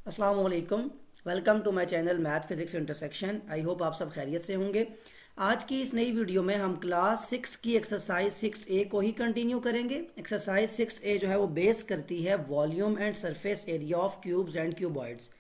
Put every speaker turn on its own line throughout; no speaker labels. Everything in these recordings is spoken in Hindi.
अस्सलाम वालेकुम। Welcome to my channel math physics intersection. I hope आप सब खैरियत से होंगे। आज की इस नई वीडियो में हम क्लास 6 की एक्सरसाइज 6A को ही कंटिन्यू करेंगे। एक्सरसाइज 6A जो है वो बेस करती है volume and surface area of cubes and cuboids.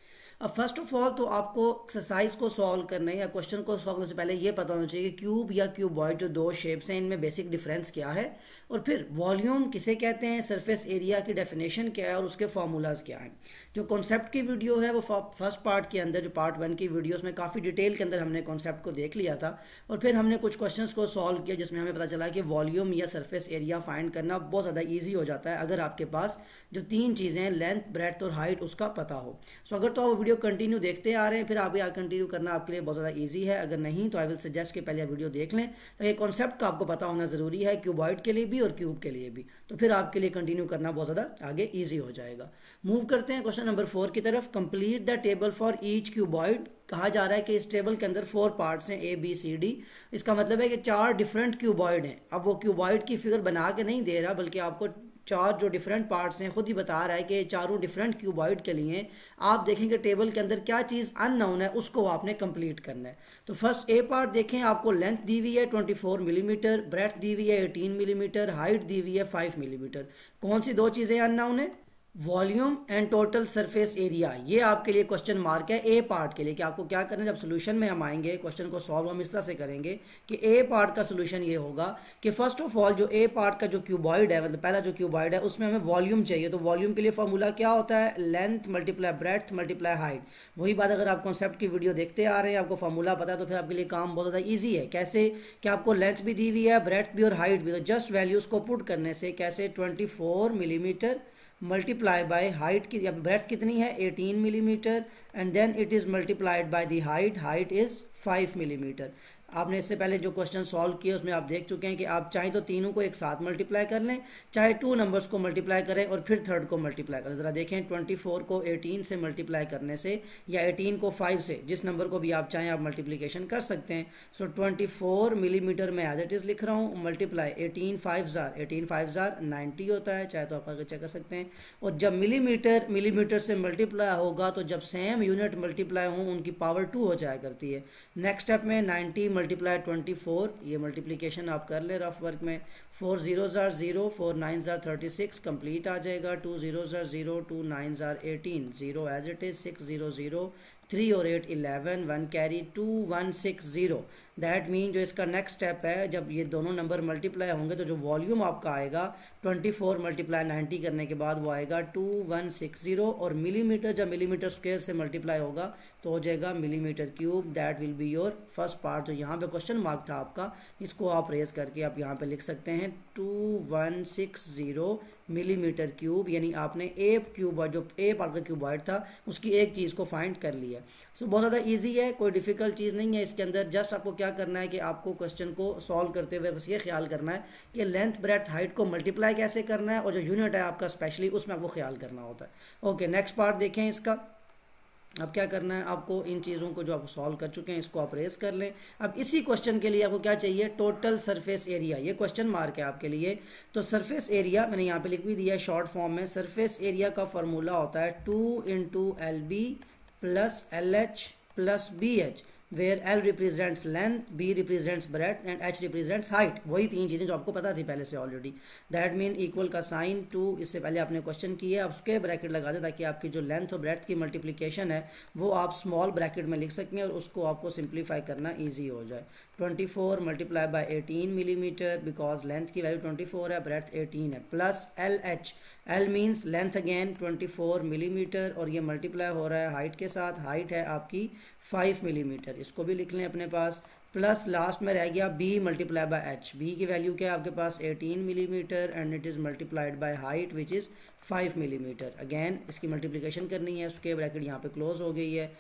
अब फर्स्ट ऑफ ऑल तो आपको एक्सरसाइज को सॉल्व करने या क्वेश्चन को सॉल्व करने से पहले ये पता होना चाहिए कि क्यूब या क्यूबॉइड जो दो शेप्स हैं इनमें बेसिक डिफरेंस क्या है, और फिर वॉल्यूम किसे कहते हैं, सरफेस एरिया की डेफिनेशन क्या है और उसके फार्मूलाज क्या हैं। जो कॉन्सेप्ट की वीडियो है वो फर्स्ट पार्ट के अंदर, जो पार्ट 1 की वीडियो, उसमें काफ़ी डिटेल के अंदर हमने कॉन्सेप्ट को देख लिया था और फिर हमने कुछ क्वेश्चंस को सॉल्व किया जिसमें हमें पता चला कि वॉल्यूम या सरफेस एरिया फाइंड करना बहुत ज़्यादा ईजी हो जाता है अगर आपके पास जो तीन चीज़ें हैं, लेंथ, ब्रेड्थ और हाइट, उसका पता हो। सो अगर तो आप वीडियो कंटिन्यू देखते आ रहे हैं फिर आप ये कंटिन्यू करना आपके लिए बहुत ज़्यादा ईजी है। अगर नहीं तो आई विल सजेस्ट कि पहले वीडियो देख लें, तो ये कॉन्सेप्ट का आपको पता होना ज़रूरी है, क्यूबॉइड के लिए भी और क्यूब के लिए भी। तो फिर आपके लिए कंटिन्यू करना बहुत ज़्यादा आगे ईजी हो जाएगा। मूव करते हैं क्वेश्चन नंबर 4 की तरफ। Complete the table for each cuboid. कहा जा रहा है कि इस टेबल के अंदर 4 पार्ट्स हैं, ABCD। इसका मतलब है कि 4 डिफरेंट क्यूबॉइड हैं। अब वो क्यूबॉइड की फिगर बना के नहीं दे रहा, बल्कि आपको 4 जो डिफरेंट पार्ट्स हैं खुद ही बता रहा है कि चारों डिफरेंट क्यूबॉइड के लिए आप देखेंगे टेबल के अंदर क्या चीज़ अननोन है उसको आपने कंप्लीट करना है। तो फर्स्ट ए पार्ट देखें, आपको लेंथ दी हुई है 24 मिलीमीटर, ब्रेड्थ दी हुई है 18 मिलीमीटर, हाइट दी हुई है 5 मिलीमीटर। कौन सी दो चीज़ें अननोन है? Volume and total surface area. ये आपके लिए क्वेश्चन मार्क है ए पार्ट के लिए कि आपको क्या करना है। जब सोल्यूशन में हम आएंगे क्वेश्चन को सॉल्व हम इस तरह से करेंगे कि ए पार्ट का सोल्यूशन ये होगा कि फर्स्ट ऑफ ऑल जो ए पार्ट का जो क्यूबॉइड है, मतलब पहला जो क्यूबॉइड है, उसमें हमें वॉल्यूम चाहिए। तो वॉल्यूम के लिए फॉर्मूला क्या होता है? Length multiply breadth multiply height. वही बात अगर आप कॉन्सेप्ट की वीडियो देखते आ रहे हैं, आपको फॉर्मूला पता है, तो फिर आपके लिए काम बहुत ज़्यादा ईजी है। कैसे कि आपको लेंथ भी दी हुई है, ब्रेड्थ भी और हाइट भी, तो जस्ट वैल्यूज़ को पुट करने से कैसे 24 मिलीमीटर मल्टीप्लाई बाय हाइट की, या ब्रेथ कितनी है 18 millimetre, and then it is multiplied by the height, height is 5 millimetre. आपने इससे पहले जो क्वेश्चन सॉल्व किए उसमें आप देख चुके हैं कि आप चाहें तो तीनों को एक साथ मल्टीप्लाई कर लें, चाहे 2 नंबर्स को मल्टीप्लाई करें और फिर थर्ड को मल्टीप्लाई करें। ज़रा देखें 24 को 18 से मल्टीप्लाई करने से या 18 को 5 से, जिस नंबर को भी आप चाहें आप मल्टीप्लिकेशन कर सकते हैं। सो 24 मिलीमीटर में एज इट इज़ लिख रहा हूँ, मल्टीप्लाई 18 5 जार 90 होता है, चाहे तो आप आगे चेक कर सकते हैं। और जब मिलीमीटर से मल्टीप्लाई होगा तो जब सेम यूनिट मल्टीप्लाई हों उनकी पावर 2 हो जाया करती है। नेक्स्ट स्टेप में 90 मल्टीप्लाई 24, ये मल्टीप्लिकेशन आप कर ले रफ वर्क में। 4 0 जार 0, 4 9 जार 36 कंप्लीट आ जाएगा। 2 0 जार 0, 2 9 जार 18, 0 एज इट इज़, 6 0 0, 3 और 8 11, 1 कैरी 2 1 6 0। दैट मीन जो इसका नेक्स्ट स्टेप है, जब ये दोनों नंबर मल्टीप्लाई होंगे तो जो वॉल्यूम आपका आएगा 24 मल्टीप्लाई 90 करने के बाद वो आएगा 2160, और मिलीमीटर जब मिलीमीटर स्क्वायर से मल्टीप्लाई होगा तो हो जाएगा millimetre cube. That will be your first part. जो यहाँ पे क्वेश्चन मार्क था आपका, इसको आप रेज करके आप यहाँ पे लिख सकते हैं 2160 मिलीमीटर क्यूब, यानी आपने ए क्यूबॉइड, जो ए पार्ट का क्यूबॉइड था, उसकी एक चीज़ को फाइंड कर लिया। सो बहुत ज़्यादा इजी है, कोई डिफिकल्ट चीज़ नहीं है इसके अंदर। जस्ट आपको क्या करना है कि आपको क्वेश्चन को सॉल्व करते हुए बस ये ख्याल करना है कि लेंथ ब्रेड्थ हाइट को मल्टीप्लाई कैसे करना है, और जो यूनिट है आपका स्पेशली उसमें आपको ख्याल करना होता है। ओके, नेक्स्ट पार्ट देखें इसका। अब क्या करना है आपको, इन चीज़ों को जो आप सॉल्व कर चुके हैं इसको आप रेस कर लें। अब इसी क्वेश्चन के लिए आपको क्या चाहिए? Total surface area. ये क्वेश्चन मार्क है आपके लिए। तो सरफेस एरिया मैंने यहाँ पे लिख भी दिया है शॉर्ट फॉर्म में। सरफेस एरिया का फॉर्मूला होता है 2 × LB plus LH plus BH, where L represents length, B represents breadth and H represents height. वही तीन चीज़ें जो आपको पता थी पहले से ऑलरेडी। दैट मीन इक्वल का साइन 2, इससे पहले आपने क्वेश्चन किया, आप उसके ब्रैकेट लगा दें ताकि आपकी जो लेंथ और ब्रेड्थ की मल्टीप्लिकेशन है वो आप स्मॉल ब्रैकेट में लिख सकें और उसको आपको सिंप्लीफाई करना ईजी हो जाए। 24 multiply by 18 millimetre, because length की वैल्यू 24 है, ब्रेड्थ 18 है, plus LH, L means length again 24 millimetre, और ये मल्टीप्लाई हो रहा है हाइट के साथ, हाइट है आपकी 5 मिलीमीटर, इसको भी लिख लें अपने पास। प्लस लास्ट में रह गया B multiply by H। B की वैल्यू क्या है आपके पास 18 millimetre, and it is multiplied by height which is 5 millimetre. Again इसकी मल्टीप्लिकेशन करनी है, उसके ब्रैकेट यहाँ पे क्लोज हो गई है।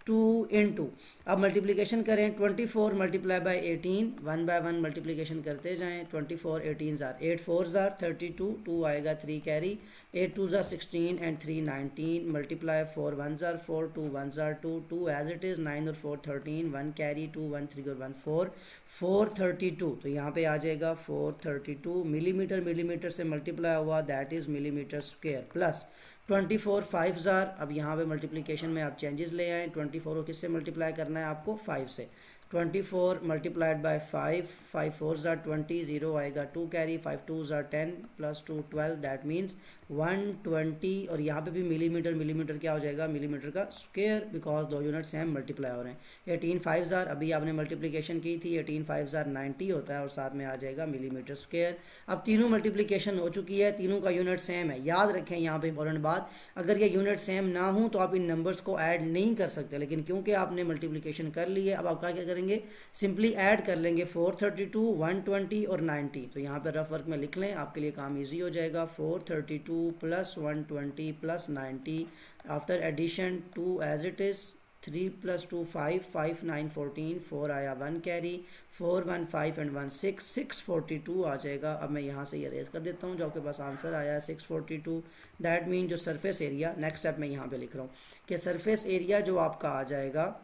2 × अब मल्टीप्लिकेशन करें 24 मल्टीप्लाई बाय 18, 1 बाय 1 मल्टीप्लिकेशन करते जाएं। 24 18 जार 8 4 जार 32, 2 आएगा 3 कैरी, 8 2 जार 16 एंड 3 19, मल्टीप्लाई 4 1 जार 4, 2 1 जार 2, 2 एज इट इज़, 9 और 4 13, 1 कैरी, 2 1 3 और 1 4, 432। तो यहाँ पे आ जाएगा 432 मिलीमीटर, मिलीमीटर से मल्टीप्लाई हुआ that is millimetre square, plus 24 5 ज़ार, अब यहाँ पे मल्टीप्लिकेशन में आप चेंजेस ले आए, 24 को किससे मल्टीप्लाई करना है आपको 5 से, 24 मल्टीप्लाइड बाय 5, 5 4 ज़ार 20, 0 आएगा 2 कैरी, 5 2 ज़ार 10 प्लस 2 12, दैट मीन्स 120। और यहाँ पे भी मिलीमीटर, मिलीमीटर क्या हो जाएगा मिलीमीटर का स्क्वायर, बिकॉज दो यूनिट सेम मल्टीप्लाई हो रहे हैं। 18 5 ज़ार, अभी आपने मल्टीप्लिकेशन की थी, 18 5 ज़ार 90 होता है और साथ में आ जाएगा मिलीमीटर स्क्वायर। अब तीनों मल्टीप्लिकेशन हो चुकी है, तीनों का यूनिट सेम है। याद रखें यहाँ पे इंपॉर्टेंट बात, अगर ये यूनिट सेम ना हो तो आप इन नंबर्स को ऐड नहीं कर सकते, लेकिन क्योंकि आपने मल्टीप्लिकेशन कर ली है, अब आप क्या करेंगे, सिंपली ऐड कर लेंगे 432, 120 और 90। तो यहाँ पे रफ वर्क में लिख लें, आपके लिए काम इजी हो जाएगा। 432 plus 120 plus 90, after addition 2 as it is, 3 plus 2 5, 5 9 14, 4 आया 1 कैरी, 4 1 5 एंड 1 6, 642 आ जाएगा। अब मैं यहाँ से ये रेज कर देता हूँ, जो आपके पास आंसर आया है 642। दैट मीन जो सरफेस एरिया, नेक्स्ट स्टेप मैं यहाँ पे लिख रहा हूँ कि सरफेस एरिया जो आपका आ जाएगा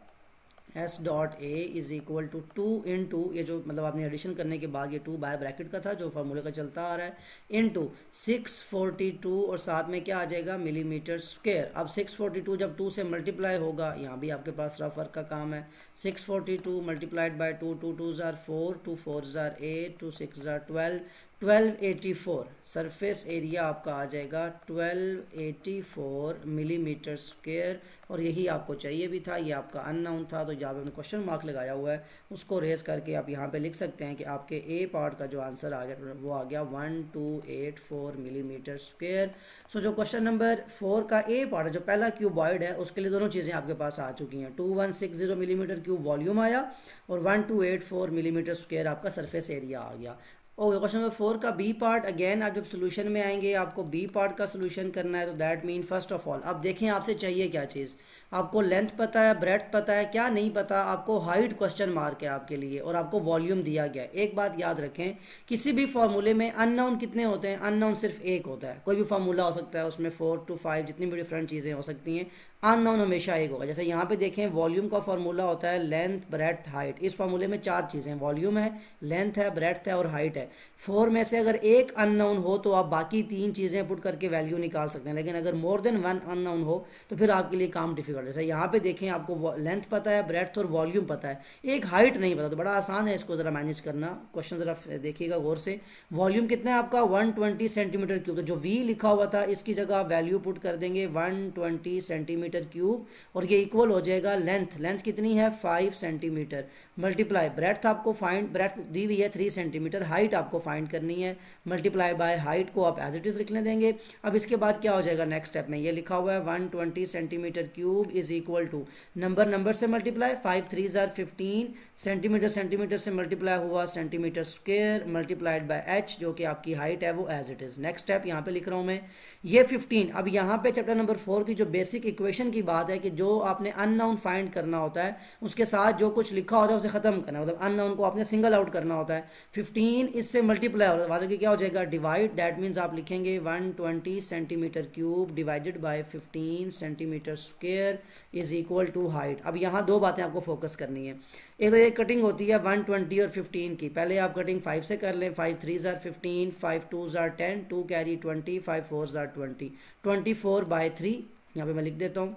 S dot A is equal to 2 into, ये जो मतलब आपने एडिशन करने के बाद ये 2 बाय ब्रैकेट का था जो फार्मूले का चलता आ रहा है, इंटू 642 और साथ में क्या आ जाएगा मिलीमीटर स्क्वायर। अब 642 जब 2 से मल्टीप्लाई होगा, यहाँ भी आपके पास रफ वर्क का काम है, 642 मल्टीप्लाइड बाय 2, 2 2 ज़ार 4, 2 4 ज़ार 8, 2 6 ज़ार 12, 1284। सरफेस एरिया आपका आ जाएगा 1284 मिलीमीटर स्क्वायर, और यही आपको चाहिए भी था, ये आपका अननोन था, तो जहाँ पे क्वेश्चन मार्क लगाया हुआ है उसको रेज करके आप यहाँ पे लिख सकते हैं कि आपके ए पार्ट का जो आंसर आ गया वो आ गया 1284 मिलीमीटर स्क्वायर। सो जो क्वेश्चन नंबर 4 का ए पार्ट है, जो पहला क्यूबॉइड है, उसके लिए दोनों चीज़ें आपके पास आ चुकी हैं। 2160 मिलीमीटर क्यूब वॉल्यूम आया और 1284 मिलीमीटर स्क्वायर आपका सरफेस एरिया आ गया। ओके, क्वेश्चन नंबर 4 का बी पार्ट, अगेन आप जब सोल्यूशन में आएंगे आपको बी पार्ट का सोल्यूशन करना है, तो that mean first of all अब देखें आपसे चाहिए क्या चीज़, आपको लेंथ पता है, ब्रेड्थ पता है, क्या नहीं पता, आपको हाइट क्वेश्चन मार्क है आपके लिए, और आपको वॉल्यूम दिया गया है। एक बात याद रखें, किसी भी फार्मूले में अननोन कितने होते हैं, अननोन सिर्फ एक होता है। कोई भी फार्मूला हो सकता है, उसमें 4 to 5 जितनी भी डिफरेंट चीज़ें हो सकती हैं, अननोन हमेशा एक होगा। जैसे यहाँ पे देखें वॉल्यूम का फार्मूला होता है लेंथ ब्रेड्थ हाइट, इस फार्मूले में 4 चीज़ें, वॉल्यूम है, लेंथ है, ब्रेड्थ है और हाइट है। 4 में से अगर एक अननोन हो तो आप बाकी 3 चीज़ें पुट करके वैल्यू निकाल सकते हैं, लेकिन अगर मोर देन 1 अननोन हो तो फिर आपके लिए काम डिफिकल्ट है। जैसे यहाँ पे देखें आपको लेंथ पता है, ब्रेड्थ और वॉल्यूम पता है, एक हाइट नहीं पता, तो बड़ा आसान है इसको ज़रा मैनेज करना। क्वेश्चन ज़रा देखिएगा गौर से, वॉल्यूम कितना है आपका 120 सेंटीमीटर क्यूब, तो जो वी लिखा हुआ था इसकी जगह वैल्यू पुट कर देंगे 120 सेंटीमीटर क्यूब, और ये इक्वल हो जाएगा लेंथ, लेंथ कितनी है 5 सेंटीमीटर, मल्टीप्लाई ब्रेड्थ आपको फाइंड, ब्रेड्थ दी हुई है 3 सेंटीमीटर, हाइट आपको फाइंड करनी है, मल्टीप्लाई बाय हाइट को आप एज इट इज लिखने देंगे। अब इसके बाद क्या हो जाएगा नेक्स्ट स्टेप में, ये लिखा हुआ है 120 centimetre cube is equal to number से मल्टीप्लाई, 5 3 ज़ार 15, सेंटीमीटर सेंटीमीटर से मल्टीप्लाई हुआ centimetre square, multiplied by H जो कि आपकी हाइट है वो as it is. Next step यहाँ पे लिख रहा हूँ मैं, ये 15। अब यहाँ पे चैप्टर नंबर 4 की जो बेसिक इक्वेशन की बात है कि जो आपने अननोन फाइंड करना होता है उसके साथ जो कुछ लिखा होता है उसे खत्म करना, मतलब अननोन को आपने सिंगल आउट करना होता है। 15 इससे मल्टीप्लाई हो रहा है, क्या हो जाएगा डिवाइड, दैट मीन्स आप लिखेंगे 120 centimetre cube divided by 15 centimetre square is equal to height. अब यहाँ 2 बातें आपको फोकस करनी है, एक तो ये कटिंग होती है 120 और 15 की, पहले आप कटिंग 5 से कर लें, 5 3 ज़ार 15, 5 2 ज़ार 10, 2 कैरी 20, 5 4 ज़ार 20, 24/3 यहाँ पे मैं लिख देता हूँ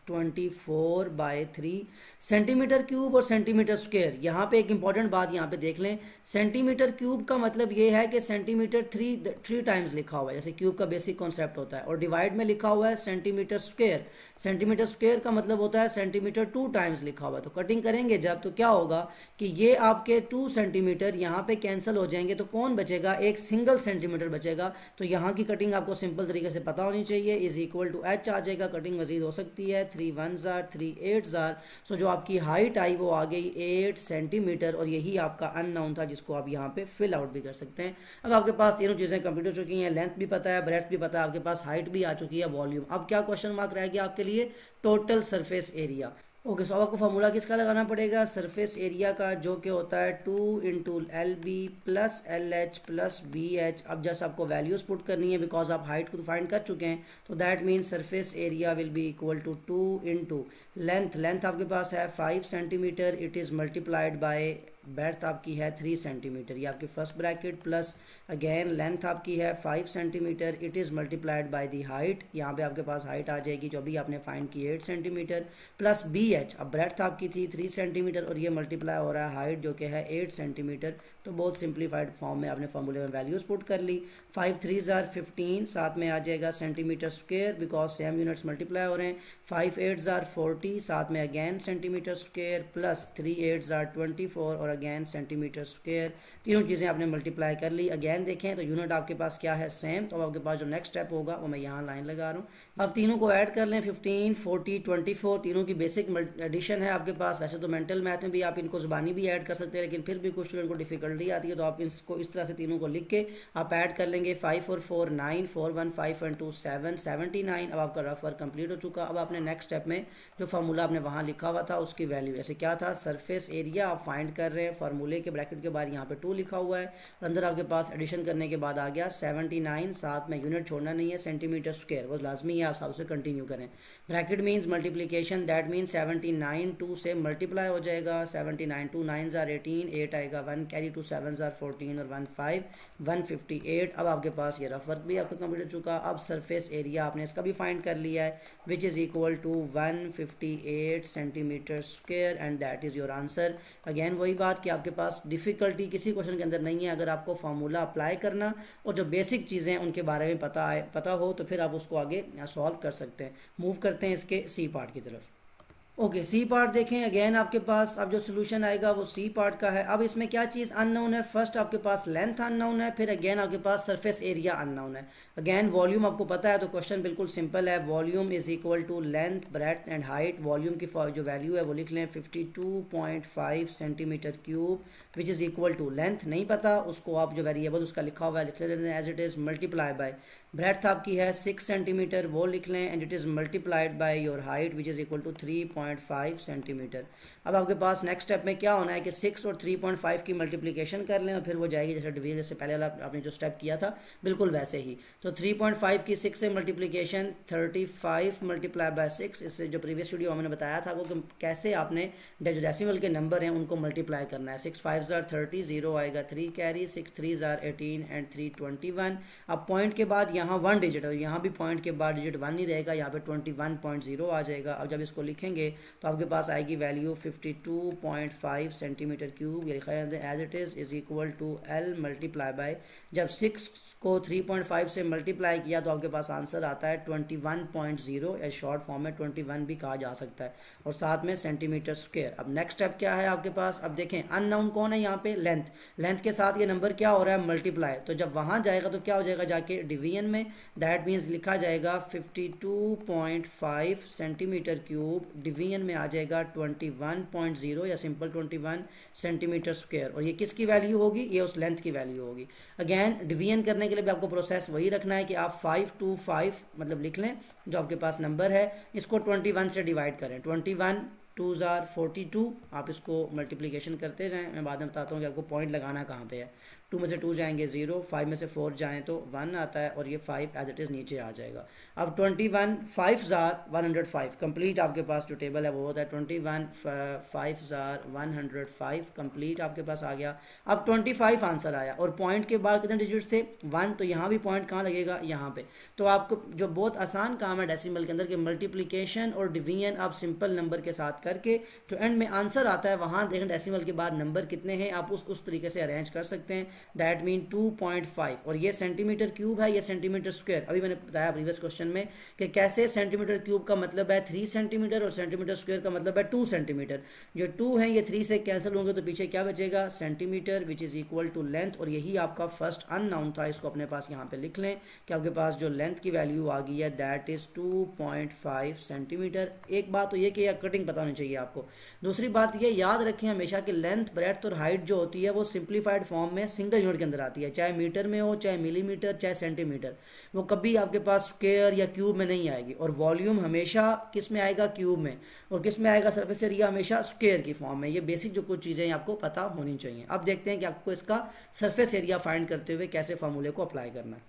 24/3 सेंटीमीटर क्यूब और सेंटीमीटर स्क्वायर। यहाँ पे एक इंपॉर्टेंट बात यहाँ पे देख लें, सेंटीमीटर क्यूब का मतलब ये है कि सेंटीमीटर 3 टाइम्स लिखा हुआ है, जैसे क्यूब का बेसिक कॉन्सेप्ट होता है, और डिवाइड में लिखा हुआ है सेंटीमीटर स्क्वायर, सेंटीमीटर स्क्वायर का मतलब होता है सेंटीमीटर 2 टाइम्स लिखा हुआ है। तो कटिंग करेंगे जब तो क्या होगा कि ये आपके 2 सेंटीमीटर यहाँ पे कैंसिल हो जाएंगे, तो कौन बचेगा, एक सिंगल सेंटीमीटर बचेगा। तो यहाँ की कटिंग आपको सिंपल तरीके से पता होनी चाहिए, इज इक्वल टू एच आ जाएगा, कटिंग मजीद हो सकती है, 3 1 ज़ार 3 8 ज़ार। सो जो आपकी हाइट आई वो आ गई 8 सेंटीमीटर, और यही आपका अननोन था जिसको आप यहाँ पे फिल आउट भी कर सकते हैं। अब आपके पास तीनों चीज़ें कंप्लीट हो चुकी हैं, लेंथ भी पता है, ब्रेड्थ भी पता है, आपके पास हाइट भी आ चुकी है, वॉल्यूम। अब क्या क्वेश्चन मार्क रह गया आपके लिए, टोटल सरफेस एरिया। ओके, सो आपको फार्मूला किसका लगाना पड़ेगा, सरफेस एरिया का, जो कि होता है 2 into LB plus LH plus BH। अब जस्ट आपको वैल्यूज पुट करनी है बिकॉज आप हाइट को फाइंड कर चुके हैं, तो that mean surface area will be equal to 2 into length, length आपके पास है 5 centimetre, it is multiplied by breadth आपकी है 3 सेंटीमीटर, ये आपकी first bracket, plus again length आपकी है 5 centimetre, it is multiplied by the height, यहाँ पे आपके पास हाइट आ जाएगी जो भी आपने फाइंड की 8 सेंटीमीटर, प्लस बी एच, अब ब्रेड्थ आपकी थी 3 सेंटीमीटर और ये मल्टीप्लाई हो रहा है हाइट जो कि है 8 सेंटीमीटर। तो बहुत सिंप्लीफाइड फॉर्म में आपने फॉर्मूले में वैल्यूज़ पुट कर ली। 5 3s are 15, साथ में आ जाएगा centimetre square because same units multiply हो रहे हैं। 5 8s are 40, साथ में again centimetre square, plus 3 8s are 24 और अगेन सेंटीमीटर स्क्वायर। तीनों चीज़ें आपने मल्टीप्लाई कर ली। अगेन देखें तो यूनिट आपके पास क्या है, सेम। तो अब आपके पास जो नेक्स्ट स्टेप होगा वो मैं यहाँ लाइन लगा रहा हूँ। अब तीनों को ऐड कर लें, 15 40 24, तीनों की बेसिक एडिशन है आपके पास। वैसे तो मेंटल मैथ में भी आप इनको ज़बानी भी ऐड कर सकते हैं, लेकिन फिर भी कुछ स्टूडेंट को डिफिकल्टी आती है, तो आप इसको इस तरह से तीनों को लिख के आप ऐड कर लेंगे। 5 और 4 9, 4 1 5 and 2 7 79। अब आपका रफ वर्क कंप्लीट हो चुका। अब आपने नेक्स्ट स्टेप में जो फार्मूला आपने वहाँ लिखा हुआ था उसकी वैल्यू, ऐसे क्या था, सरफेस एरिया आप फाइंड कर रहे हैं, फार्मूले के ब्रैकेट के बाद यहाँ पे 2 लिखा हुआ है, अंदर आपके पास एडिशन करने के बाद आ गया 79, साथ में यूनिट छोड़ना नहीं है, सेंटीमीटर स्क्वायर, वो लाजमी है, आप साथ से कंटिन्यू करें। Bracket means multiplication, that means 79 2 से मल्टीप्लाई हो जाएगा। 79 2 9s are 18, 8 आएगा, 1 कैरी 2 7s are 14 और 1 5 158। अब आपके पास ये रफ वर्क भी आपका कंप्लीट हो चुका। अब सरफेस एरिया आपने इसका भी फाइंड कर लिया है, which is equal to 158 centimetre square and that is your answer. Again वही बात कि आपके पास डिफ़िकल्टी किसी क्वेश्चन के अंदर नहीं है, अगर आपको फार्मूला अप्लाई करना और जो बेसिक चीज़ें उनके बारे में पता हो तो फिर आप उसको आगे सॉल्व कर सकते हैं। मूव करते हैं इसके सी पार्ट की तरफ। ओके, सी पार्ट देखें। अगेन आपके पास अब जो सोल्यूशन आएगा वो सी पार्ट का है। अब इसमें क्या चीज़ अननोन है, फर्स्ट आपके पास लेंथ अननोन है, फिर अगेन आपके पास सरफेस एरिया अननोन है। अगेन वॉल्यूम आपको पता है तो क्वेश्चन बिल्कुल सिंपल है, volume is equal to length breadth and height. Volume की जो वैल्यू है वो लिख लें 52.5 centimetre cube, which is equal to length नहीं पता उसको आप जो वेरिएबल उसका लिखा हुआ है लिख लें as it is, multiply by breadth आपकी है 6 सेंटीमीटर, वो लिख लें and it is multiplied by your height which is equal to 3.5 centimetre. अब आपके पास नेक्स्ट स्टेप में क्या होना है कि 6 और 3.5 की मल्टीप्लिकेशन कर लें और फिर वो जाएगी जैसे डिवीजन, जैसे पहले वाला आपने जो स्टेप किया था बिल्कुल वैसे ही। तो 3.5 की 6 से मल्टीप्लिकेशन 35 मल्टीप्लाई बाय 6, इससे जो प्रीवियस वीडियो हमने बताया था वो कि कैसे आपने जो डेसिमल के नंबर हैं उनको मल्टीप्लाई करना है। 6 5s are 30, 0 आएगा, 3 कैरी, 6 3s are 18 एंड 3 21। अब पॉइंट के बाद यहाँ 1 डिजिट है, यहाँ भी पॉइंट के बाद डिजिट 1 नहीं रहेगा, यहाँ पे 21.0 आ जाएगा। अब जब इसको लिखेंगे तो आपके पास आएगी वैल्यू 52.5 सेंटीमीटर क्यूब, ये लिखा है as it is equal to L multiply by, जब 6 को 3.5 से मल्टीप्लाई किया तो आपके पास आंसर आता है 21.0, या शॉर्ट फॉर्म में 21 भी कहा जा सकता है, और साथ में सेंटीमीटर स्क्वायर। अब नेक्स्ट स्टेप क्या है आपके पास, अब देखें अननोन कौन है यहाँ पे, लेंथ। लेंथ के साथ ये नंबर क्या हो रहा है, मल्टीप्लाई, तो जब वहाँ जाएगा तो क्या हो जाएगा जाके डिवीजन में, दैट मीन्स लिखा जाएगा 52.5 सेंटीमीटर क्यूब, डिवीजन में आ जाएगा 21.0 या सिंपल 21 सेंटीमीटर स्क्वायर, और ये किसकी वैल्यू होगी, ये उस लेंथ की वैल्यू होगी। अगेन डिवीजन करने के लिए भी आपको प्रोसेस वही रखना है कि आप 5 to 5 मतलब लिख लें, जो आपके पास नंबर है इसको 21 से डिवाइड करें। 21 2s are 42, आप इसको मल्टीप्लिकेशन करते जाएं, मैं बाद में बताता हूँ कि आपको पॉइंट लगाना कहाँ पे है। 2 में से 2 जाएंगे 0, 5 में से 4 जाएं तो 1 आता है, और ये 5 एज इट इज़ नीचे आ जाएगा। अब 21 5s are 105, कंप्लीट आपके पास जो टेबल है वो होता है 21 5s are 105, कंप्लीट आपके पास आ गया। अब 25 आंसर आया, और पॉइंट के बाद कितने डिजिट्स थे, 1, तो यहाँ भी पॉइंट कहाँ लगेगा, यहाँ पे। तो आपको जो बहुत आसान काम है डेसिमल के अंदर कि मल्टीप्लिकेशन और डिवीजन आप सिंपल नंबर के साथ करके जो एंड में आंसर आता है वहाँ देखें डेसिमल के बाद नंबर कितने हैं, आप उस तरीके से अरेंज कर सकते हैं। दैट मीन 2.5, और ये सेंटीमीटर क्यूब है, ये सेंटीमीटर स्क्वायर। अभी मैंने बताया प्रीवियस क्वेश्चन में कि कैसे सेंटीमीटर क्यूब का मतलब है 3 सेंटीमीटर और सेंटीमीटर स्क्वायर का मतलब है 2 सेंटीमीटर। जो 2 हैं ये 3 से कैंसिल होंगे तो पीछे क्या बचेगा, centimetre, which is equal to length, और यही आपका फर्स्ट अननाउन था, इसको अपने पास यहाँ पे लिख लें कि आपके पास जो लेंथ की वैल्यू आ गई है दैट इज़ 2.5 सेंटीमीटर। एक बात तो ये कि कटिंग पता होनी चाहिए आपको। दूसरी बात ये याद रखें हमेशा कि लेंथ ब्रेड्थ और हाइट जो होती है वो सिंप्लीफाइड फॉर्म में सिंगल यूनिट के अंदर आती है, चाहे मीटर में हो, चाहे मिलीमीटर, चाहे सेंटीमीटर, वो कभी आपके पास स्क्वायर या क्यूब में नहीं आएगी। और वॉल्यूम हमेशा किस में आएगा, क्यूब में, और किस में आएगा, सरफेस एरिया हमेशा स्क्वायर की फॉर्म में। ये बेसिक जो कुछ चीज़ें आपको पता होनी चाहिए। अब देखते हैं कि आपको इसका सरफेस एरिया फाइंड करते हुए कैसे फार्मूले को अप्लाई करना है।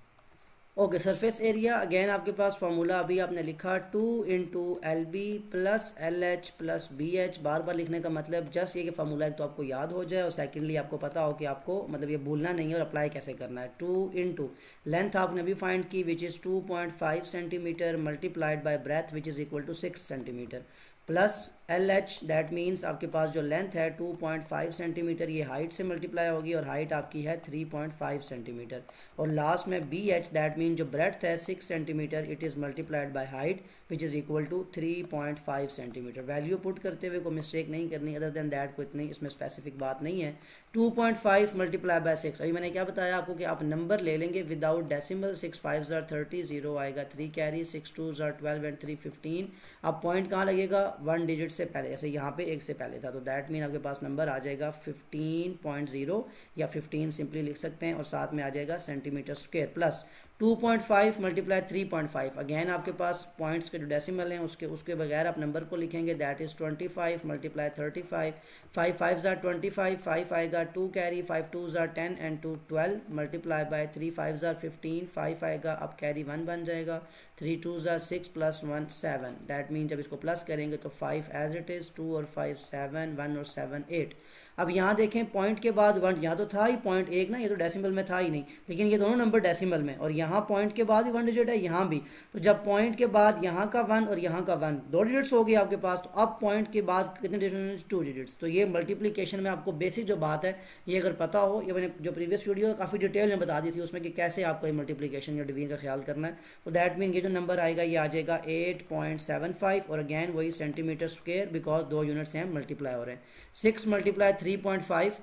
ओके, सरफेस एरिया अगेन आपके पास फॉर्मूला अभी आपने लिखा 2 into L B plus L H plus B H. बार बार लिखने का मतलब जस्ट ये कि फार्मूला एक तो आपको याद हो जाए और सेकेंडली आपको पता हो कि आपको मतलब ये भूलना नहीं है और अप्लाई कैसे करना है। 2 इंटू लेंथ आपने अभी फाइंड की which is 2.5 centimetre multiplied by breadth which is equal to 6 centimetre plus L H that means आपके पास जो लेंथ है 2.5 सेंटीमीटर, ये हाइट से मल्टीप्लाई होगी और हाइट आपकी है 3.5 सेंटीमीटर। और लास्ट में बी एच दैट मीन जो ब्रेड्थ है 6 centimetre, it is multiplied by height which is equal to 3.5 centimetre. Value put करते हुए कोई मिस्टेक नहीं करनी, अदर देन दैट कोई इतनी इसमें स्पेसिफिक बात नहीं है। 2.5 मल्टीप्लाई बाय 6, अभी मैंने क्या बताया आपको कि आप नंबर ले लेंगे विदाउट डेसिमल। 6 5 30, 0 आएगा 3 कैरी, 6 2 12 एंड 3 15। अब पॉइंट कहाँ लगेगा? 1 डिजिट से पहले, जैसे यहाँ पे 1 से पहले था, तो दैट मीन आपके पास नंबर आ जाएगा 15.0 या 15 सिंपली लिख सकते हैं और साथ में आ जाएगा centimetre square plus 2.5 multiply 3.5। Again आपके पास पॉइंट्स के जो डेसिमल हैं उसके बगैर आप नंबर को लिखेंगे, दैट इज़ 25 मल्टीप्लाई 35। 5 5 25, 5 आएगा 2 कैरी, 5 2 10 एंड 2 12 मल्टीप्लाई बाय 3 5 15, 5 आएगा अब कैरी 1 बन जाएगा, 3 2 6 प्लस 1 7। दैट मीन जब इसको प्लस करेंगे तो 5 एज इट इज़, 2 और 5 7, 1 और 7 8। अब यहाँ देखें पॉइंट के बाद 1, यहाँ तो था ही पॉइंट 1 ना, ये तो डेसिमल में था ही नहीं, लेकिन ये दोनों नंबर डेसिमल में, और यहाँ पॉइंट के बाद ही 1 डिजिट है, यहाँ भी। तो जब पॉइंट के बाद यहाँ का 1 और यहाँ का 1 2 डिजिट्स हो गए आपके पास, तो अब पॉइंट के बाद कितने डिजिट्स? 2 डिजिट्स। तो ये मल्टीप्लिकेशन में आपको बेसिक जो बात है ये अगर पता हो, ये मैंने जो प्रीवियस वीडियो काफ़ी डिटेल में बता दी थी उसमें कि कैसे आपको ये मल्टीप्लिकेशन या डिवीजन का ख्याल करना है। तो दैट मीन ये जो नंबर आएगा ये आ जाएगा 8.75 और अगैन वही सेंटीमीटर स्क्वायर बिकॉज 2 यूनिट्स हैं मल्टीप्लाई हो रहे हैं। 6 मल्टीप्लाई 3.5,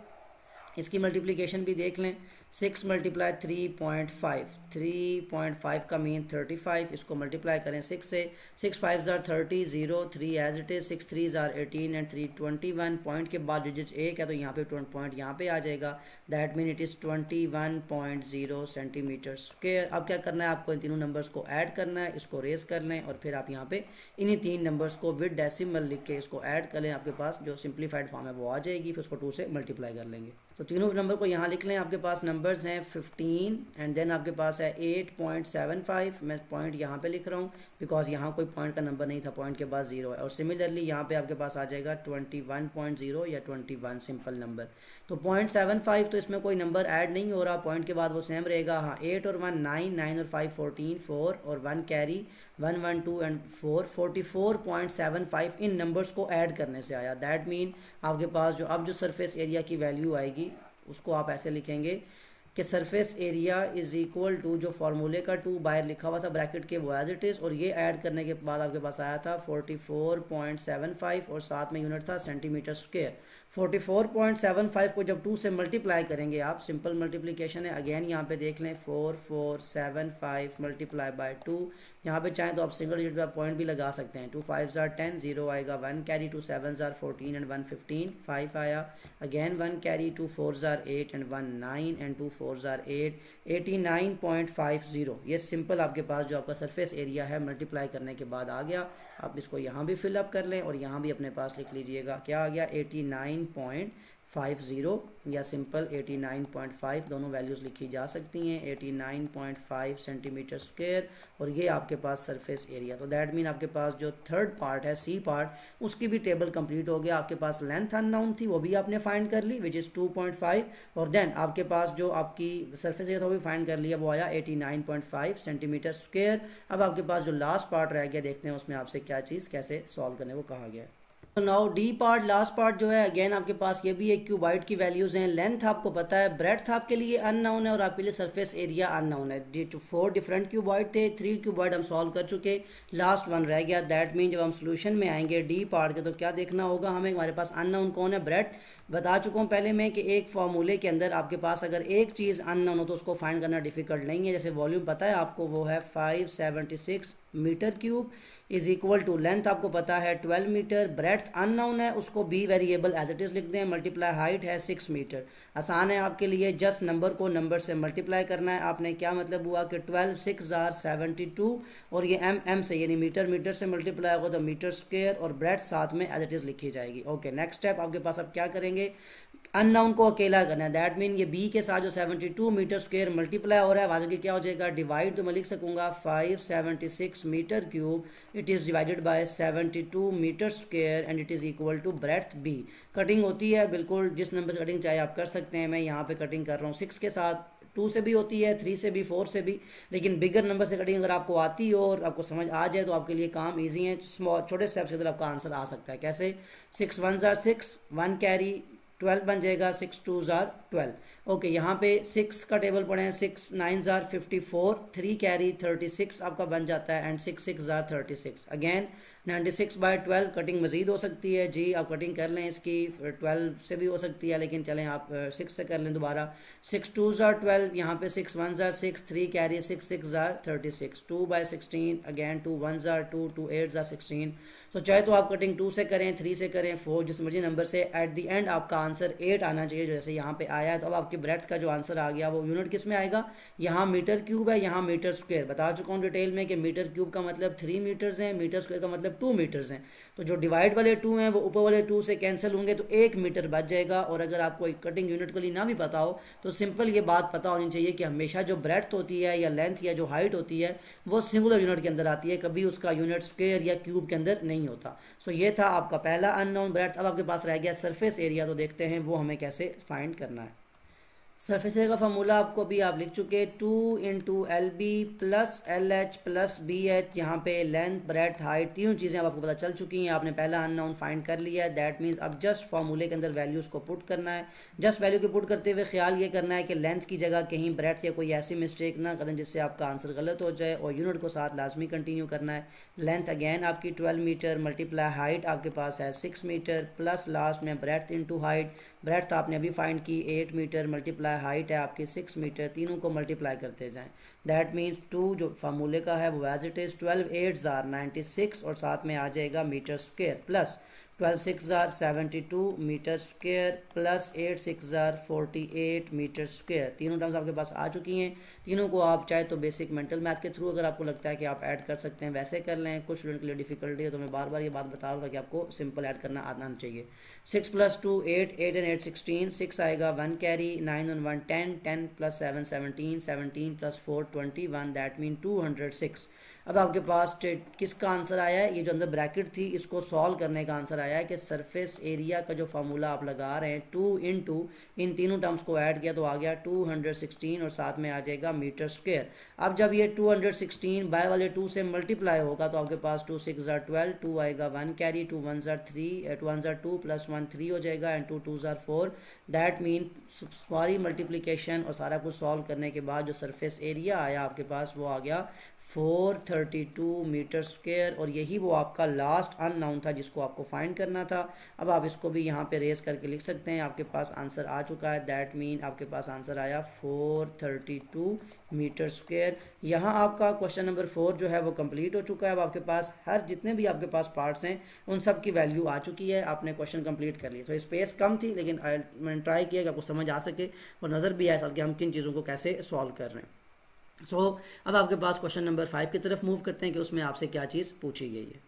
इसकी मल्टीप्लिकेशन भी देख लें। 6 मल्टीप्लाई 3.5, 3.5 का मीन 35, इसको मल्टीप्लाई करें 6 से, 6 5 30, 0 3 as it is, 6 3 18 and 3 21। Point के बाद डिजिट 1 है तो यहाँ पे पॉइंट यहाँ पे आ जाएगा, that mean it is 21.0 centimetre square. अब क्या करना है आपको? इन तीनों नंबर्स को ऐड करना है, इसको रेस कर लें और फिर आप यहाँ पे इन्हीं 3 नंबर्स को विद डेसिमल लिख के इसको ऐड कर लें, आपके पास जो सिंप्लीफाइड फॉर्म है वो आ जाएगी, फिर उसको 2 से मल्टीप्लाई कर लेंगे। तो तीनों नंबर को यहाँ लिख लें, आपके पास नंबर्स हैं 15 एंड देन आपके पास है 8.75। मैं पॉइंट यहाँ पे लिख रहा हूँ बिकॉज यहाँ कोई पॉइंट का नंबर नहीं था, पॉइंट के बाद 0 है। और सिमिलरली यहाँ पे आपके पास आ जाएगा 21.0 या 21 सिंपल नंबर। तो 0.75 तो इसमें कोई नंबर ऐड नहीं हो रहा, पॉइंट के बाद वो सेम रहेगा। हाँ, 8 और 1 9, 9 और 5 14, 4 और 1 कैरी, 1 1 2 एंड 4, 44.75 इन नंबर्स को ऐड करने से आया। दैट मीन आपके पास जो अब जो सरफेस एरिया की वैल्यू आएगी उसको आप ऐसे लिखेंगे कि surface area is equal to जो फार्मूले का 2 बाहर लिखा हुआ था ब्रैकेट के वो एज इट इज़, और ये ऐड करने के बाद आपके पास आया था 44.75 और साथ में यूनिट था सेंटीमीटर स्क्वायर। 44.75 को जब 2 से मल्टीप्लाई करेंगे आप, सिंपल मल्टीप्लिकेशन है, अगेन यहाँ पे देख लें 4475 मल्टीप्लाई बाय 2। यहाँ पे चाहें तो आप सिंगल डिजिट पे आप पॉइंट भी लगा सकते हैं। 2 5 10, 0 आएगा 1 कैरी, 2 7 14 एंड 1 15, 5 आया अगेन 1 कैरी, 2 4 8 एंड 1 9 एंड 2 4 8, 89.50। ये सिंपल आपके पास जो आपका सरफेस एरिया है मल्टीप्लाई करने के बाद आ गया। आप इसको यहाँ भी फिलअप कर लें और यहाँ भी अपने पास लिख लीजिएगा, क्या आ गया 89.50 या सिंपल 89.5, दोनों वैल्यूज़ लिखी जा सकती हैं। 89.5 सेंटीमीटर स्क्वायर और ये आपके पास सरफेस एरिया। तो दैट मीन आपके पास जो थर्ड पार्ट है सी पार्ट, उसकी भी टेबल कंप्लीट हो गया। आपके पास लेंथ अननोन थी वो भी आपने फाइंड कर ली विच इज़ 2.5 और देन आपके पास जो आपकी सरफेस एरिया था वो भी फाइंड कर लिया, वो आया 89.5 सेंटीमीटर स्क्वायर। अब आपके पास जो लास्ट पार्ट रह गया, देखते हैं उसमें आपसे क्या चीज़ कैसे सॉल्व करने को कहा गया है। तो now D part, last part जो है, अगेन आपके पास ये भी एक क्यूबाइड की वैल्यूज़ हैं। लेंथ आपको पता है, ब्रेड्थ आपके लिए अननोन है और आपके लिए सरफेस एरिया अननोन है। 4 डिफरेंट क्यूबाइड थे, 3 क्यूबाइड हम सॉल्व कर चुके, लास्ट 1 रह गया। दैट मीन जब हम सोल्यूशन में आएंगे डी पार्ट के तो क्या देखना होगा हमें, हमारे पास अननोन कौन है, ब्रेड्थ। बता चुका हूँ पहले मैं कि एक फॉर्मूले के अंदर आपके पास अगर एक चीज़ अननोन हो तो उसको फाइंड करना डिफिकल्ट नहीं है। जैसे वॉल्यूम पता है आपको, वो है 576 metre cube is equal to, length आपको पता है 12 मीटर, ब्रेड्थ अननोन है उसको B variable as it is लिख दें, मल्टीप्लाई हाइट है 6 मीटर। आसान है आपके लिए, जस्ट नंबर को नंबर से मल्टीप्लाई करना है आपने। क्या मतलब हुआ कि 12 6 72 और ये एम से यानी मीटर से मल्टीप्लाई होगा तो मीटर स्क्वायर और ब्रेड्थ साथ में एज इट इज़ लिखी जाएगी। ओके, नेक्स्ट स्टेप आपके पास अब क्या करेंगे, अननाउन को अकेला करना है, दैट मीन ये बी के साथ जो 72 मीटर स्क्वायर मल्टीप्लाई हो रहा है वाजन की क्या हो जाएगा, डिवाइड, तो मैं लिख सकूंगा 576 metre cube, it is divided by 72 metre square and it is equal to breadth B. Cutting होती है बिल्कुल जिस नंबर से कटिंग चाहे आप कर सकते हैं, मैं यहाँ पे कटिंग कर रहा हूँ 6 के साथ, 2 से भी होती है, 3 से भी, 4 से भी, लेकिन बिगर नंबर से कटिंग अगर आपको आती हो और आपको समझ आ जाए तो आपके लिए काम इजी है। स्मॉल छोटे स्टेप्स के अंदर आपका आंसर आ सकता है। कैसे, 6 1s are 6, 1 कैरी 12 बन जाएगा, 6 2s are 12। ओके, यहाँ पे 6 का टेबल पढ़े हैं, 6 9s are 54, 3 कैरी 36 आपका बन जाता है and 6 6s are 36। Again 96/12 cutting मजीद हो सकती है जी, आप कटिंग कर लें इसकी, 12 से भी हो सकती है, लेकिन चलें आप 6 से कर लें दोबारा। 6 2s are 12, यहाँ पे 6 1s are 6, 3 carry 6 6s are 36, 2/16, again 2 1s are 2, 2 8s are 16। तो चाहे तो आप कटिंग 2 से करें, 3 से करें, 4, जिस मर्जी नंबर से, एट द एंड आपका आंसर 8 आना चाहिए जैसे यहाँ पे आया है। तो अब आपकी ब्रेथ का जो आंसर आ गया वो यूनिट किस में आएगा, यहाँ मीटर क्यूब है, यहाँ मीटर स्क्वायर। बता चुका हूँ डिटेल में कि मीटर क्यूब का मतलब 3 मीटर्स हैं, मीटर स्क्वायर का मतलब 2 मीटर्स हैं। तो जो डिवाइड वाले 2 हैं वो ऊपर वाले 2 से कैंसिल होंगे तो 1 मीटर बच जाएगा। और अगर आपको कटिंग यूनिट के लिए ना भी पता हो तो सिंपल ये बात पता होनी चाहिए कि हमेशा जो ब्रेथ होती है या लेंथ या जो हाइट होती है वो सिंगुलर यूनिट के अंदर आती है, कभी उसका यूनिट स्क्वायर या क्यूब के अंदर नहीं होता। सो ये था आपका पहला अननोन ब्रेथ। अब आपके पास रह गया सरफेस एरिया, तो देखते हैं वो हमें कैसे फाइंड करना है। सरफेस एरिया का फार्मूला आपको अभी आप लिख चुके, 2 × LB plus LH plus BH। यहाँ पे लेंथ ब्रेथ हाइट तीनों चीज़ें अब आपको पता चल चुकी हैं, आपने पहला अननोन फाइंड कर लिया है। दैट मीन्स अब जस्ट फार्मूले के अंदर वैल्यूज़ को पुट करना है। जस्ट वैल्यू को पुट करते हुए ख्याल ये करना है कि लेंथ की जगह कहीं ब्रेथ या कोई ऐसी मिस्टेक ना करें जिससे आपका आंसर गलत हो जाए, और यूनिट को साथ लाजमी कंटिन्यू करना है। लेंथ अगेन आपकी 12 मीटर मल्टीप्लाई हाइट आपके पास है 6 मीटर प्लस लास्ट में ब्रेथ इनटू हाइट। ब्रेथ आपने अभी फाइंड की 8 मीटर मल्टीप्लाई हाइट है आपकी 6 मीटर, तीनों को मल्टीप्लाई करते जाएं। दैट मीन्स 2 जो फार्मूले का है वो as it is 12 8s are 96 और साथ में आ जाएगा metre square, plus 12 6s are 72 metre square plus 8 6s are 48 metre square. तीनों टर्म्स आपके पास आ चुकी हैं। तीनों को आप चाहे तो बेसिक मेंटल मैथ के थ्रू अगर आपको लगता है कि आप ऐड कर सकते हैं वैसे कर लें। कुछ स्टूडेंट के लिए डिफिकल्टी है तो मैं बार बार ये बात बता रहा हूँ कि आपको सिंपल ऐड करना आना चाहिए। 6 + 2 8, 8 and 8 16, 6 आएगा 1 कैरी, 9 and 1 10, 10 + 7 17, 17 + 4 21, दैट मीन 206। अब आपके पास किसका आंसर आया है, ये जो अंदर ब्रैकेट थी इसको सॉल्व करने का आंसर आया है कि सरफेस एरिया का जो फार्मूला आप लगा रहे हैं 2 × इन तीनों टर्म्स को ऐड किया तो आ गया 216 और साथ में आ जाएगा मीटर स्क्वायर। अब जब ये 216 बाय वाले 2 से मल्टीप्लाई होगा तो आपके पास 2 6s are 12, 2 आएगा 1 carry, 2 1s are 3, 2 1s are 2 + 1 3 हो जाएगा and 2 2s are 4। That mean सारी मल्टीप्लिकेशन और सारा कुछ सॉल्व करने के बाद जो सरफेस एरिया आया आपके पास वो आ गया 432 मीटर स्क्वायर, और यही वो आपका लास्ट अननाउन था जिसको आपको फाइंड करना था। अब आप इसको भी यहाँ पे रेस करके लिख सकते हैं, आपके पास आंसर आ चुका है। दैट मीन आपके पास आंसर आया 432 मीटर स्क्वायर। यहाँ आपका क्वेश्चन नंबर 4 जो है वो कंप्लीट हो चुका है। अब आपके पास हर जितने भी आपके पास पार्ट्स हैं उन सब की वैल्यू आ चुकी है, आपने क्वेश्चन कंप्लीट कर लिया। तो स्पेस कम थी लेकिन मैंने ट्राई किया कि आपको समझ आ सके और नज़र भी आए साथ कि हम किन चीज़ों को कैसे सॉल्व कर रहे हैं। अब आपके पास क्वेश्चन नंबर 5 की तरफ मूव करते हैं कि उसमें आपसे क्या चीज़ पूछी गई है।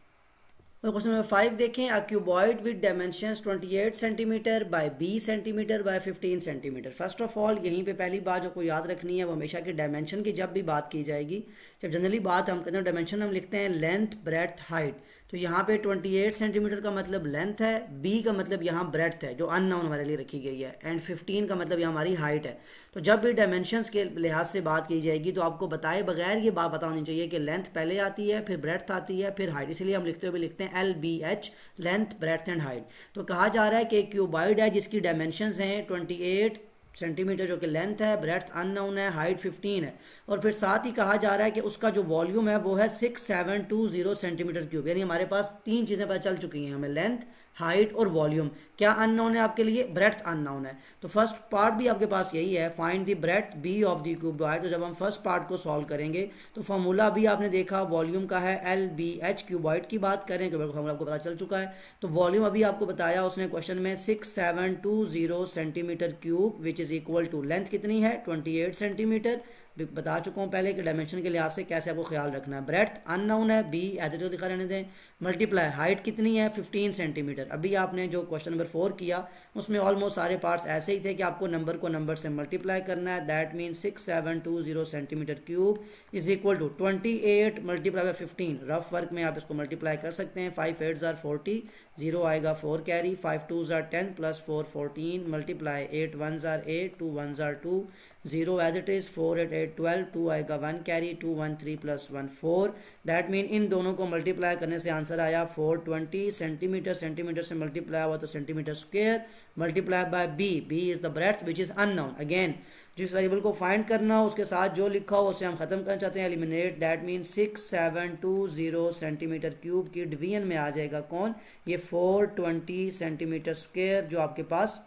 और क्वेश्चन नंबर 5 देखें, a cuboid with dimensions 28 centimetre bye 20 centimetre bye 15 centimetre. First of all यहीं पे पहली बात जो को याद रखनी है वो हमेशा कि डायमेंशन की जब भी बात की जाएगी, जब जनरली बात हम करते हैं डायमेंशन हम लिखते हैं लेंथ ब्रेथ हाइट। तो यहाँ पे 28 सेंटीमीटर का मतलब लेंथ है, बी का मतलब यहाँ ब्रेथ है जो अननोन हमारे लिए रखी गई है, एंड 15 का मतलब यहाँ हमारी हाइट है। तो जब भी डायमेंशंस के लिहाज से बात की जाएगी तो आपको बताए बगैर ये बात पता होनी चाहिए कि लेंथ पहले आती है, फिर ब्रेथ आती है, फिर हाइट। इसलिए हम लिखते हुए लिखते हैं LBH, length breadth and height. तो कहा जा रहा है कि क्यूबॉइड है जिसकी डायमेंशंस हैं 28 सेंटीमीटर जो कि लेंथ है, ब्रेथ अननोन है, हाइट 15 है, और फिर साथ ही कहा जा रहा है कि उसका जो वॉल्यूम है वो है 6720 सेंटीमीटर क्यूब। यानी हमारे पास तीन चीज़ें पता चल चुकी हैं हमें, लेंथ, हाइट और वॉल्यूम। क्या अननोन है आपके लिए, ब्रेथ अननोन है। तो फर्स्ट पार्ट भी आपके पास यही है, find the breadth B of the cuboid. तो जब हम फर्स्ट पार्ट को सॉल्व करेंगे तो फार्मूला भी आपने देखा वॉल्यूम का है LBH, क्यूबॉइड की बात करें क्यूबॉइड का फार्मूला आपको पता चल चुका है। तो वॉल्यूम अभी आपको बताया उसने क्वेश्चन में 6720 centimetre cube which is equal to length कितनी है 28 सेंटीमीटर, बता चुका हूँ पहले कि डायमेंशन के लिहाज से कैसे आपको ख्याल रखना है। ब्रेड्थ अननोन है, बी एज इट इज दिखा रहने दें। मल्टीप्लाई हाइट कितनी है 15 सेंटीमीटर। अभी आपने जो क्वेश्चन नंबर 4 किया उसमें ऑलमोस्ट सारे पार्ट्स ऐसे ही थे कि आपको नंबर को नंबर से मल्टीप्लाई करना है। That mean 6720 centimetre cube is equal to 28 multiply by 15। Rough work में आप इसको मल्टीप्लाई कर सकते हैं। 5 8 जार 40, 0 आएगा 4 कैरी, 5 2 जार 10 प्लस 4 14 मल्टीप्लाई 8 1 जार 8, 2 1 जार 2, 0 एज इट इज, 4 8 8 12, 2 आएगा 1 कैरी, 2 1 3 प्लस 1 4। दैट मीन इन दोनों को मल्टीप्लाई करने से आंसर आया 420 सेंटीमीटर। सेंटीमीटर से मल्टीप्लाई हुआ तो centimetre square multiply by B. B is the breadth which is unknown. Again जिस वेरिएबल को फाइंड करना हो उसके साथ जो लिखा हो उसे हम खत्म करना चाहते हैं, eliminate. That mean 6720 centimetre cube की डिवीजन में आ जाएगा कौन, ये 420 सेंटीमीटर स्क्वायर जो आपके पास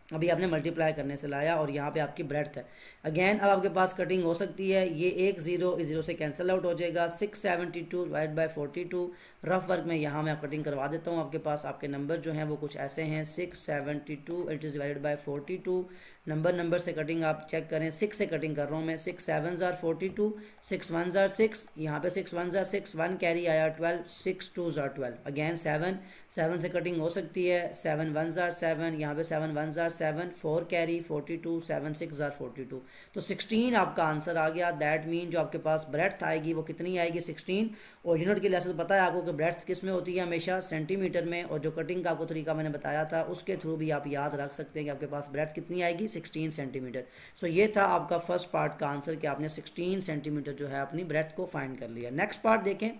अभी आपने मल्टीप्लाई करने से लाया और यहाँ पे आपकी ब्रेड्थ है। अगेन अब आपके पास कटिंग हो सकती है, ये एक जीरो इस जीरो से कैंसिल आउट हो जाएगा। 672 डिवाइड बाय 42। रफ वर्क में यहाँ मैं कटिंग करवा देता हूँ। आपके पास आपके नंबर जो हैं वो कुछ ऐसे हैं, 672 it is divided bye 42। Number से कटिंग आप चेक करें, 6 से कटिंग कर रहा हूँ मैं। 6 7 जार 42, 6 1 जार 6, यहाँ पे 6 1 जार 6, 1 कैरी आया 12, 6 2 जार 12। अगेन 7 से कटिंग हो सकती है, 7 1 जार 7, यहाँ पे 7 1 जार 7, 4 कैरी 42, 7 6 जार 42। तो 16 आपका आंसर आ गया। दैट मीन जो आपके पास ब्रेड्थ आएगी वो कितनी आएगी 16। और यूनिट के लिहाज से तो पता है आपको कि ब्रेड्थ किस में होती है, हमेशा सेंटीमीटर में। और जो कटिंग का आपको तरीका मैंने बताया था उसके थ्रू भी आप याद रख सकते हैं कि आपके पास ब्रेड्थ कितनी आएगी 16 सेंटीमीटर। सो ये था आपका फर्स्ट पार्ट का आंसर कि आपने 16 सेंटीमीटर जो है अपनी ब्रेड्थ को फाइंड कर लिया। नेक्स्ट पार्ट देखें,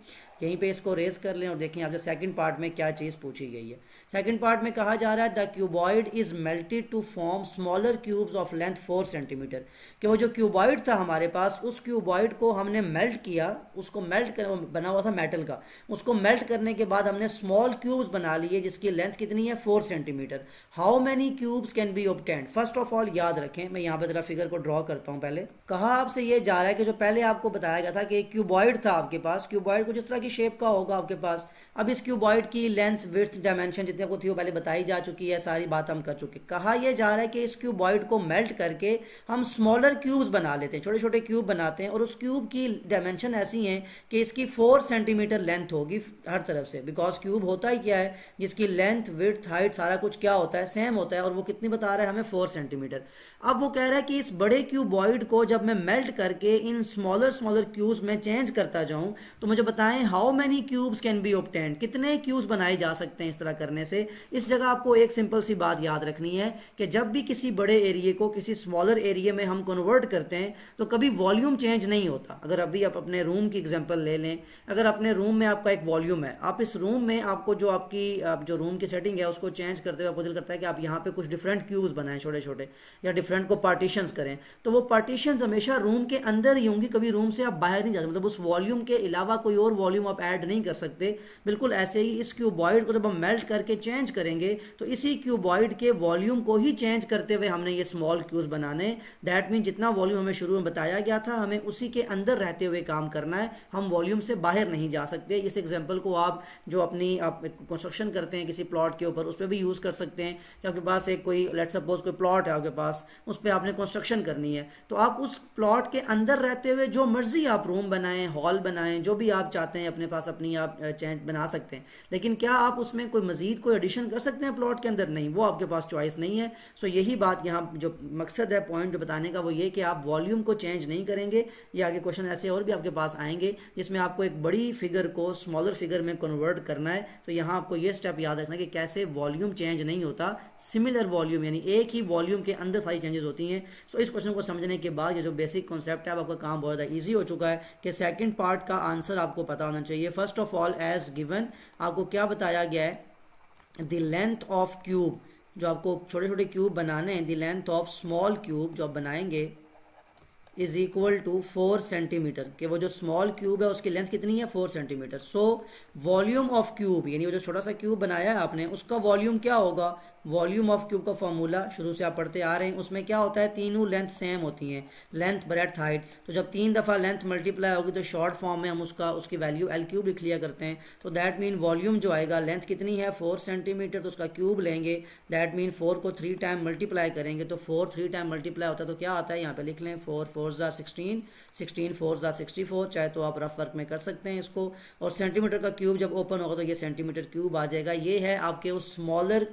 यहीं पे इसको रेज कर लें और देखें आपसे सेकंड पार्ट में क्या चीज़ पूछी गई है। सेकंड पार्ट में कहा जा रहा है the cuboid is melted to form smaller cubes of length 4 centimetre. कि वो जो क्यूबॉइड था हमारे पास, उस क्यूबॉइड को हमने मेल्ट किया, उसको मेल्ट कर, बना हुआ था मेटल का, उसको मेल्ट करने के बाद हमने स्मॉल क्यूब्स बना लिए जिसकी लेंथ कितनी है 4 centimetre. How many cubes can be obtained. First of all याद रखें, मैं यहाँ पे जरा फिगर को ड्रॉ करता हूँ। पहले कहा आपसे ये जा रहा है कि जो पहले आपको बताया गया था कि एक क्यूबॉइड था आपके पास, क्यूबॉइड को जिस तरह की शेप का होगा आपके पास। अब इस क्यूबॉइड की लेंथ विड्थ डायमेंशन जितने को थी वो पहले बताई जा चुकी है, सारी बात हम कर चुके। कहा यह जा रहा है कि इस क्यूबॉइड को मेल्ट करके हम स्मॉलर क्यूब्स बना लेते हैं, छोटे छोटे क्यूब बनाते हैं। और उस क्यूब की डायमेंशन ऐसी हैं कि इसकी 4 सेंटीमीटर लेंथ होगी हर तरफ से। बिकॉज क्यूब होता ही क्या है, जिसकी लेंथ विड्थ हाइट सारा कुछ क्या होता है, सेम होता है। और वो कितनी बता रहा है हमें 4 सेंटीमीटर। अब वो कह रहा है कि इस बड़े क्यूबॉइड को जब मैं मेल्ट करके इन स्मॉलर क्यूब्स में चेंज करता जाऊं तो मुझे बताएं how many cubes can be obtained, कितने क्यूब्स बनाए जा सकते हैं इस तरह करने से। इस जगह आपको एक सिंपल सी बात याद रखनी है कि जब भी किसी बड़े एरिया को किसी स्मॉलर एरिया में हम कन्वर्ट करते हैं तो कभी वॉल्यूम चेंज नहीं होता। अगर अभी आप अपने रूम की एग्जांपल ले लें, अगर अपने रूम में आपका एक वॉल्यूम है, आप इस रूम में आपको जो आपकी जो रूम की सेटिंग है उसको चेंज करते हुए आपको दिल करता है कि आप यहाँ पे कुछ डिफरेंट क्यूब्स बनाएं छोटे छोटे, या डिफरेंट को पार्टीशंस करें, तो वो पार्टीशंस हमेशा रूम के अंदर ही होंगी, कभी रूम से आप बाहर नहीं जाते। मतलब उस वॉल्यूम के अलावा कोई और वॉल्यूम आप ऐड नहीं कर सकते। बिल्कुल ऐसे ही इस क्यूबॉइड को जब हम मेल्ट करके चेंज करेंगे तो इसी क्यूबॉइड के वॉल्यूम को ही चेंज करते हुए हमने ये स्मॉल क्यूब्स बनाने। दैट मीन जितना वॉल्यूम हमें शुरू में बताया गया था हमें उसी के अंदर रहते हुए काम करना है, हम वॉल्यूम से बाहर नहीं जा सकते। इस एग्जांपल को आप जो अपनी आप कंस्ट्रक्शन करते हैं किसी प्लॉट के ऊपर, उस पर भी यूज़ कर सकते हैं कि आपके पास एक कोई लेट सपोज कोई प्लॉट है आपके पास, उस पर आपने कंस्ट्रक्शन करनी है, तो आप उस प्लॉट के अंदर रहते हुए जो मर्जी आप रूम बनाएं, हॉल बनाएं, जो भी आप चाहते हैं अपने पास अपनी आप चेंज बना सकते हैं। लेकिन क्या आप उसमें कोई मजीद कोई एडिशन कर सकते हैं प्लॉट के अंदर? नहीं, वो आपके पास चॉइस नहीं है। सो यही बात यहाँ जो मकसद है पॉइंट जो बताने का वो ये कि आप वॉल्यूम को चेंज नहीं करेंगे। ये आगे क्वेश्चन ऐसे और भी आपके पास आएंगे जिसमें आपको एक बड़ी फिगर को स्मॉलर फिगर में कन्वर्ट करना है। तो यहाँ आपको ये स्टेप याद रखना है कि कैसे वॉल्यूम चेंज नहीं होता, सिमिलर वॉल्यूम यानी एक ही वॉल्यूम के अंदर सारी चेंजेस होती हैं। सो इस क्वेश्चन को समझने के बाद ये जो बेसिक कॉन्सेप्ट है आपका काम बहुत ज़्यादा ईजी हो चुका है कि सेकंड पार्ट का आंसर आपको पता होना चाहिए। First of all as given आपको क्या बताया गया है, द लेंथ ऑफ क्यूब, जो आपको छोटे छोटे क्यूब बनाने हैं, the length of small cube जो आप बनाएंगे इज इक्वल टू 4 सेंटीमीटर। कि वो जो स्मॉल क्यूब है उसकी लेंथ कितनी है 4 centimetre. So volume of cube यानी वो जो छोटा सा क्यूब बनाया है आपने उसका वॉल्यूम क्या होगा, वॉल्यूम ऑफ क्यूब का फॉर्मूला शुरू से आप पढ़ते आ रहे हैं, उसमें क्या होता है तीनों लेंथ सेम होती हैं, लेंथ ब्रेड्थ हाइट। तो जब 3 दफ़ा लेंथ मल्टीप्लाई होगी तो शॉर्ट फॉर्म में हम उसकी वैल्यू एल क्यूब लिख लिया करते हैं। तो दैट मीन वॉल्यूम जो आएगा, लेंथ कितनी है 4 सेंटीमीटर, तो उसका क्यूब लेंगे। दैट मीन 4 को 3 टाइम मल्टीप्लाई करेंगे तो 4 3 टाइम मल्टीप्लाई होता है तो क्या आता है यहाँ पे लिख लें 4 4 4 ज़ार 16, 16 4 ज़ार 64, चाहे तो आप रफ वर्क में कर सकते हैं इसको। और सेंटीमीटर का क्यूब जब ओपन होगा तो ये सेंटीमीटर क्यूब आ जाएगा। ये है आपके उस स्मॉलर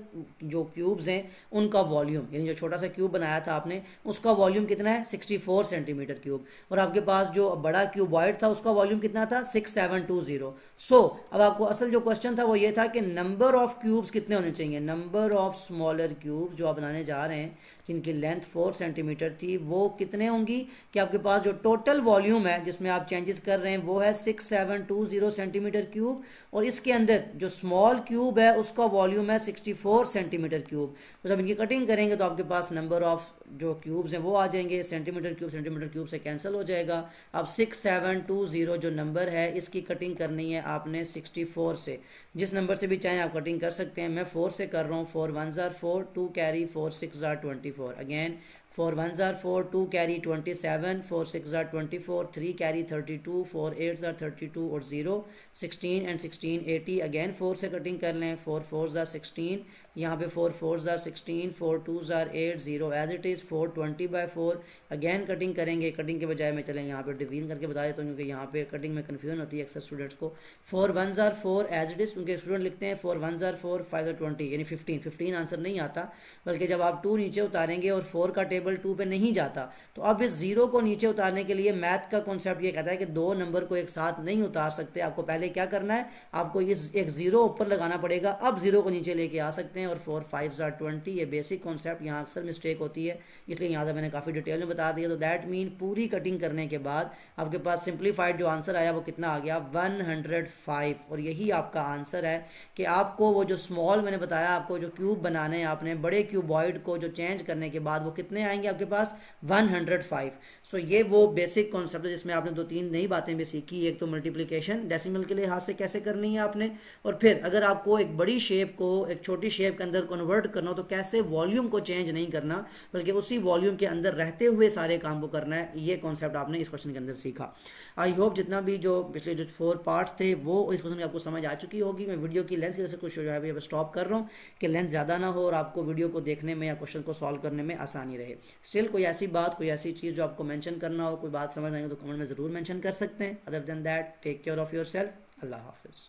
जो क्यूब्स हैं उनका वॉल्यूम, यानी जो छोटा सा क्यूब बनाया था आपने उसका वॉल्यूम कितना है 64 सेंटीमीटर क्यूब। और आपके पास जो बड़ा क्यूबॉइड था उसका वॉल्यूम कितना था 6720। सो अब आपको असल जो क्वेश्चन था वो ये था कि नंबर ऑफ क्यूब्स कितने होने चाहिए। नंबर ऑफ स्मॉलर क्यूब्स जो आप बनाने जा रहे हैं जिनकी लेंथ 4 सेंटीमीटर थी वो कितने होंगी कि आपके पास जो टोटल वॉल्यूम है जिसमें आप चेंजेस कर रहे हैं वो है 6720 सेंटीमीटर क्यूब, और इसके अंदर जो स्मॉल क्यूब है उसका वॉल्यूम है 64 सेंटीमीटर क्यूब। तो जब इनकी कटिंग करेंगे तो आपके पास नंबर ऑफ जो क्यूब्स हैं वो आ जाएंगे, सेंटीमीटर क्यूब से कैंसिल हो जाएगा। अब 6720 जो नंबर है इसकी कटिंग करनी है आपने 64 से, जिस नंबर से भी चाहें आप कटिंग कर सकते हैं। मैं 4 से कर रहा हूँ। 4 1 ज़ार 4, 2 कैरी, 4 6 ज़ार 24। अगेन 4 1 ज़ार 4, 2 कैरी 27, 4 6 ज़ार 24, 3 कैरी 32, 4 8 ज़ार 32 और 0 16 एंड 16 80। अगेन 4 से कटिंग कर लें। 4 4 ज़ार 16, यहाँ पे 4 4 ज़ार 16, 4 2 ज़ार 8, 0 as it is. 4 20/4 again cutting करेंगे। कटिंग के बजाय मैं चलें यहाँ पे डिवीजन करके बता देता हूँ क्योंकि यहाँ पे कटिंग में कन्फ्यूजन होती है अक्सर स्टूडेंट्स को। 4 1 ज़ार 4 एज इट इज़, क्योंकि स्टूडेंट लिखते हैं 4 1 ज़ार 4 5 20 यानी 15 आंसर नहीं आता, बल्कि जब आप 2 नीचे उतारेंगे और 4 का टेबल 2 पे नहीं जाता तो अब इस 0 को नीचे उतारने के लिए मैथ का कॉन्सेप्ट ये कहता है कि दो नंबर को एक साथ नहीं उतार सकते। आपको पहले क्या करना है, आपको इस एक 0 ऊपर लगाना पड़ेगा, अब 0 को नीचे लेके आ सकते हैं। और 4 5 ज़ार 20 ये बेसिक कॉन्सेप्ट, यहाँ अक्सर मिस्टेक होती है इसलिए यहाँ से मैंने काफ़ी डिटेल में बता दिया। तो दैट मीन पूरी कटिंग करने के बाद आपके पास सिंप्लीफाइड जो आंसर आया वो कितना आ गया 105। और यही आपका आंसर है कि आपको वो जो स्मॉल मैंने बताया आपको जो क्यूब बनाने हैं आपने बड़े क्यूबॉइड को जो चेंज करने के बाद वो कितने आएंगे आपके पास 105। सो ये वो बेसिक कॉन्सेप्ट है जिसमें आपने 2-3 नई बातें भी सीखी। एक तो मल्टीप्लिकेशन डेसिमल के लिहाज से कैसे करनी है आपने, और फिर अगर आपको एक बड़ी शेप को एक छोटी शेप के अंदर कन्वर्ट करना हो तो कैसे वॉल्यूम को चेंज नहीं करना बल्कि उसी वॉल्यूम के अंदर रहते हुए सारे काम को करना है। ये कॉन्सेप्ट आपने इस क्वेश्चन के अंदर सीखा। आई होप जितना भी जो पिछले जो 4 पार्ट्स थे वो इस क्वेश्चन की आपको समझ आ चुकी होगी। मैं वीडियो की लेंथ की वजह से कुछ जो है अभी स्टॉप कर रहा हूँ कि लेंथ ज़्यादा ना हो और आपको वीडियो को देखने में या क्वेश्चन को सॉल्व करने में आसानी रहे। स्टिल कोई ऐसी बात कोई ऐसी चीज़ जो आपको मेंशन करना हो, कोई बात समझ आएगी तो कमेंट में ज़रूर मेंशन कर सकते हैं। Other than that take care of yourself. अल्लाह हाफिज़।